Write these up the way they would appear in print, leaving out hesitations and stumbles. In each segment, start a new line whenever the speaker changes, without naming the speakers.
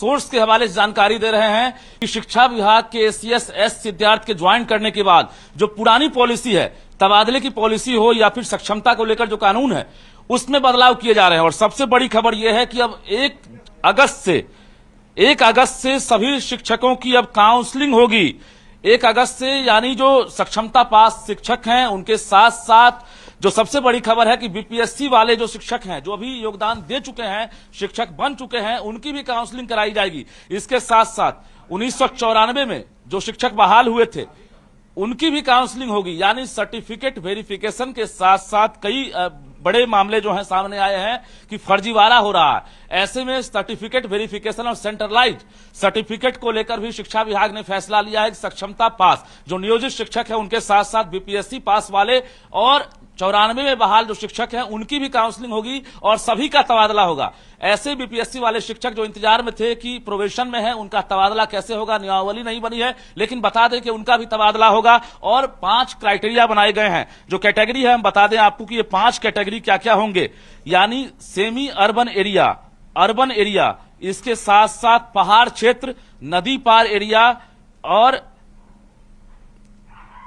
Source के हवाले से जानकारी दे रहे हैं कि शिक्षा विभाग के एसीएस एस विद्यार्थी के ज्वाइन करने के बाद जो पुरानी पॉलिसी है, तबादले की पॉलिसी हो या फिर सक्षमता को लेकर जो कानून है, उसमें बदलाव किए जा रहे हैं। और सबसे बड़ी खबर यह है कि अब 1 अगस्त से सभी शिक्षकों की अब काउंसलिंग होगी। 1 अगस्त से, यानी जो सक्षमता पास शिक्षक हैं उनके साथ साथ जो सबसे बड़ी खबर है कि बीपीएससी वाले जो शिक्षक हैं, जो अभी योगदान दे चुके हैं, शिक्षक बन चुके हैं, उनकी भी काउंसलिंग कराई जाएगी। इसके साथ साथ 1994 में जो शिक्षक बहाल हुए थे उनकी भी काउंसलिंग होगी। यानी सर्टिफिकेट वेरिफिकेशन के साथ साथ कई बड़े मामले जो हैं सामने आए हैं कि फर्जीवाड़ा हो रहा है। ऐसे में सर्टिफिकेट वेरिफिकेशन और सेंट्रलाइज्ड सर्टिफिकेट को लेकर भी शिक्षा विभाग ने फैसला लिया है कि सक्षमता पास जो नियोजित शिक्षक है उनके साथ साथ बीपीएससी पास वाले और 94 में बहाल जो शिक्षक हैं उनकी भी काउंसलिंग होगी और सभी का तबादला होगा। ऐसे बीपीएससी वाले शिक्षक जो इंतजार में थे कि प्रोबेशन में है, उनका तबादला कैसे होगा, नियमावली नहीं बनी है, लेकिन बता दें कि उनका भी तबादला होगा। और 5 क्राइटेरिया बनाए गए हैं। जो कैटेगरी है हम बता दें आपको कि ये 5 कैटेगरी क्या क्या होंगे। यानी semi urban area, urban area, इसके साथ साथ पहाड़ क्षेत्र, नदी पार एरिया और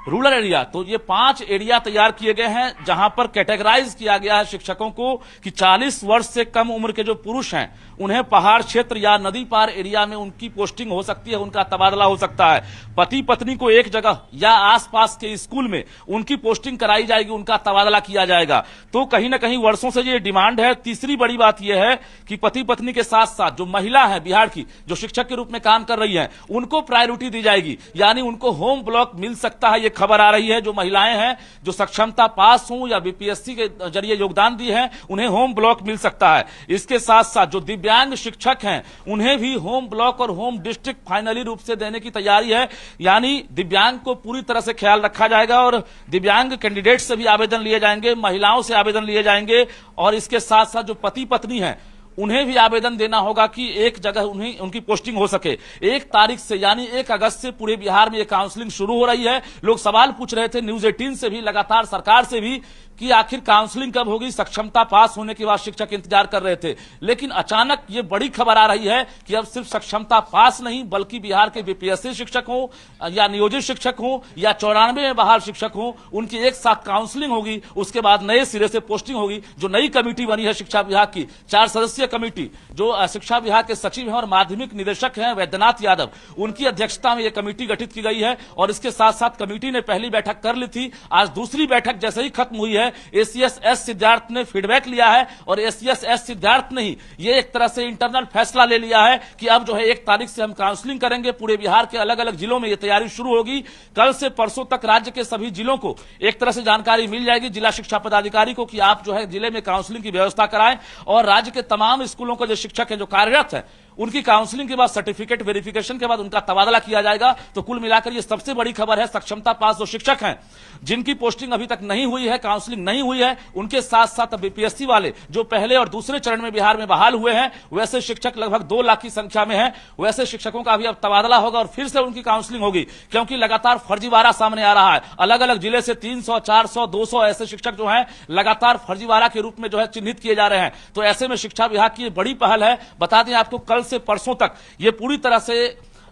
रूरल एरिया। तो ये 5 एरिया तैयार किए गए हैं जहां पर कैटेगराइज किया गया है शिक्षकों को कि 40 वर्ष से कम उम्र के जो पुरुष हैं उन्हें पहाड़ क्षेत्र या नदी पार एरिया में उनकी पोस्टिंग हो सकती है, उनका तबादला हो सकता है। पति पत्नी को एक जगह या आसपास के स्कूल में उनकी पोस्टिंग कराई जाएगी, उनका तबादला किया जाएगा। तो कहीं ना कहीं वर्षों से ये डिमांड है। तीसरी बड़ी बात यह है कि पति पत्नी के साथ साथ जो महिला है बिहार की, जो शिक्षक के रूप में काम कर रही है, उनको प्रायोरिटी दी जाएगी। यानी उनको होम ब्लॉक मिल सकता है। ये खबर आ रही है जो महिलाएं हैं जो सक्षमता पास हों या बीपीएससी के जरिए योगदान दी है, उन्हें होम ब्लॉक मिल सकता है। इसके साथ साथ जो दिव्यांग शिक्षक हैं उन्हें भी होम ब्लॉक और होम डिस्ट्रिक्ट फाइनली रूप से देने की तैयारी है। यानी दिव्यांग को पूरी तरह से ख्याल रखा जाएगा और दिव्यांग कैंडिडेट से भी आवेदन लिए जाएंगे, महिलाओं से आवेदन लिए जाएंगे और इसके साथ साथ जो पति पत्नी हैं उन्हें भी आवेदन देना होगा कि एक जगह उन्हें उनकी पोस्टिंग हो सके। 1 तारीख से यानी 1 अगस्त से पूरे बिहार में ये काउंसलिंग शुरू हो रही है। लोग सवाल पूछ रहे थे न्यूज 18 से भी, लगातार सरकार से भी, कि आखिर काउंसलिंग कब होगी। सक्षमता पास होने के बाद शिक्षक इंतजार कर रहे थे, लेकिन अचानक ये बड़ी खबर आ रही है कि अब सिर्फ सक्षमता पास नहीं बल्कि बिहार के बीपीएससी शिक्षक हों या नियोजित शिक्षक हों या 94 में बहाल शिक्षक हों, उनकी एक साथ काउंसलिंग होगी। उसके बाद नए सिरे से पोस्टिंग होगी। जो नई कमेटी बनी है शिक्षा विभाग की, 4 सदस्यीय कमेटी, जो शिक्षा विभाग के सचिव हैं और माध्यमिक निदेशक हैं वैद्यनाथ यादव, उनकी अध्यक्षता में यह कमेटी गठित की गई है। और इसके साथ साथ कमेटी ने पहली बैठक कर ली थी। आज दूसरी बैठक जैसे ही खत्म हुई है, एसीएस एस सिद्धार्थ ने फीडबैक लिया है और एसीएस एस सिद्धार्थ ने ही ये एक तरह से इंटरनल फैसला ले लिया है कि अब जो है 1 तारीख से हम काउंसलिंग करेंगे। पूरे बिहार के अलग अलग जिलों में ये तैयारी शुरू होगी। कल से परसों तक राज्य के सभी जिलों को एक तरह से जानकारी मिल जाएगी जिला शिक्षा पदाधिकारी को कि आप जो है जिले में काउंसलिंग की व्यवस्था कराएं और राज्य के तमाम स्कूलों के जो शिक्षक हैं जो कार्यरत है उनकी काउंसलिंग के बाद सर्टिफिकेट वेरिफिकेशन के बाद उनका तबादला किया जाएगा। तो कुल मिलाकर ये सबसे बड़ी खबर है। सक्षमता पास जो शिक्षक हैं जिनकी पोस्टिंग अभी तक नहीं हुई है, काउंसलिंग नहीं हुई है, उनके साथ साथ बीपीएससी वाले जो पहले और दूसरे चरण में बिहार में बहाल हुए हैं, वैसे शिक्षक लगभग 2 लाख की संख्या में है, वैसे शिक्षकों का भी अब तबादला होगा और फिर से उनकी काउंसलिंग होगी। क्योंकि लगातार फर्जीवाड़ा सामने आ रहा है। अलग अलग जिले से 300, 400, 200 ऐसे शिक्षक जो हैं लगातार फर्जीवाड़ा के रूप में जो है चिन्हित किए जा रहे हैं। तो ऐसे में शिक्षा विभाग की बड़ी पहल है। बता दें आपको, कल से परसों तक ये पूरी तरह से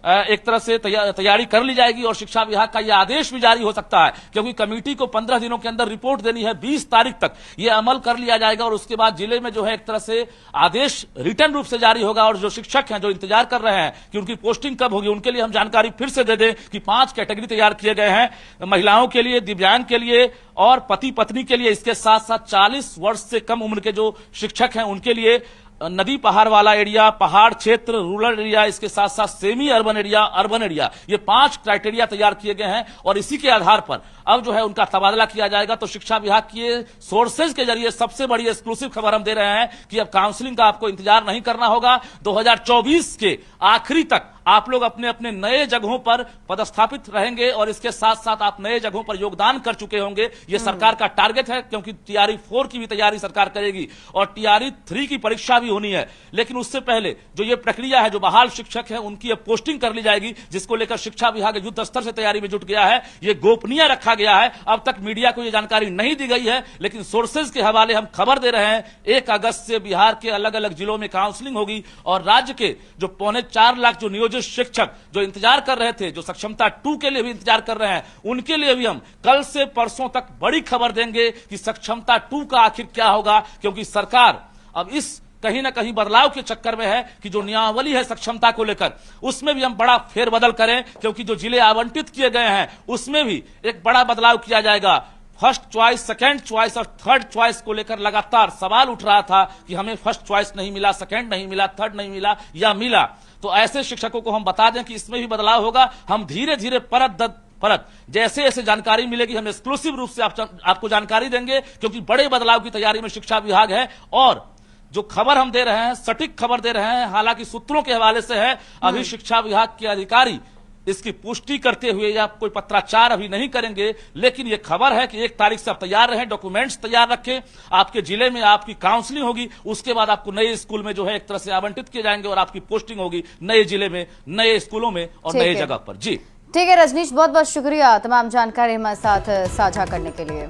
एक तरह से तैयारी कर ली जाएगी और शिक्षा विभाग का यह आदेश भी जारी हो सकता है। क्योंकि कमेटी को 15 दिनों के अंदर रिपोर्ट देनी है। 20 तारीख तक यह अमल कर लिया जाएगा और उसके बाद जिले में जो है एक तरह से आदेश रिटर्न रूप से जारी होगा। और जो शिक्षक हैं जो इंतजार कर रहे हैं कि उनकी पोस्टिंग कब होगी, उनके लिए हम जानकारी फिर से दे दें कि 5 कैटेगरी तैयार किए गए हैं, महिलाओं के लिए, दिव्यांग के लिए और पति पत्नी के लिए। इसके साथ साथ 40 वर्ष से कम उम्र के जो शिक्षक हैं उनके लिए नदी पहाड़ वाला एरिया, पहाड़ क्षेत्र, रूरल एरिया, इसके साथ साथ semi urban area, urban area, ये 5 क्राइटेरिया तैयार किए गए हैं और इसी के आधार पर अब जो है उनका तबादला किया जाएगा। तो शिक्षा विभाग के सोर्सेज के जरिए सबसे बड़ी एक्सक्लूसिव खबर हम दे रहे हैं कि अब काउंसलिंग का आपको इंतजार नहीं करना होगा। 2024 के आखिरी तक आप लोग अपने अपने नए जगहों पर पदस्थापित रहेंगे और इसके साथ साथ आप नए जगहों पर योगदान कर चुके होंगे। ये सरकार का टारगेट है, क्योंकि टीआरई 4 की भी तैयारी सरकार करेगी और टीआरई 3 की परीक्षा भी होनी है। लेकिन उससे पहले जो ये प्रक्रिया है, जो बहाल शिक्षक है उनकी अब पोस्टिंग कर ली जाएगी, जिसको लेकर शिक्षा विभाग युद्ध स्तर से तैयारी में जुट गया है। ये गोपनीय रखा गया है, अब तक मीडिया को ये जानकारी नहीं दी गई है, लेकिन सोर्सेज के हवाले हम खबर दे रहे हैं। 1 अगस्त से बिहार के अलग अलग जिलों में काउंसलिंग होगी और राज्य के जो 4.25 लाख जो नियोजित शिक्षक जो इंतजार कर रहे थे, जो सक्षमता 2 के लिए भी इंतजार कर रहे हैं, उनके लिए भी हम कल से परसों तक बड़ी खबर देंगे कि सक्षमता 2 का आखिर क्या होगा। क्योंकि सरकार अब इस कहीं ना कहीं बदलाव के चक्कर में है कि जो नियमावली है सक्षमता को लेकर, उसमें भी हम बड़ा फेरबदल करें, क्योंकि जो जिले आवंटित किए गए हैं उसमें भी एक बड़ा बदलाव किया जाएगा। फर्स्ट चॉइस, सेकंड चॉइस और थर्ड चॉइस को लेकर लगातार सवाल उठ रहा था कि हमें फर्स्ट चॉइस नहीं मिला, सेकंड नहीं मिला, थर्ड नहीं मिला या मिला। तो ऐसे शिक्षकों को हम बता दें कि इसमें भी बदलाव होगा। हम धीरे धीरे परत जैसे जैसे जानकारी मिलेगी हम एक्सक्लूसिव रूप से आपको जानकारी देंगे, क्योंकि बड़े बदलाव की तैयारी में शिक्षा विभाग है। और जो खबर हम दे रहे हैं, सटीक खबर दे रहे हैं, हालांकि सूत्रों के हवाले से है, अभी शिक्षा विभाग के अधिकारी इसकी पुष्टि करते हुए या कोई पत्राचार अभी नहीं करेंगे। लेकिन यह खबर है कि 1 तारीख से आप तैयार रहें, डॉक्यूमेंट्स तैयार रखें। आपके जिले में आपकी काउंसलिंग होगी, उसके बाद आपको नए स्कूल में जो है एक तरह से आवंटित किए जाएंगे और आपकी पोस्टिंग होगी नए जिले में, नए स्कूलों में और नए जगह पर। जी
ठीक है रजनीश, बहुत बहुत शुक्रिया तमाम जानकारी हमारे साथ साझा करने के लिए।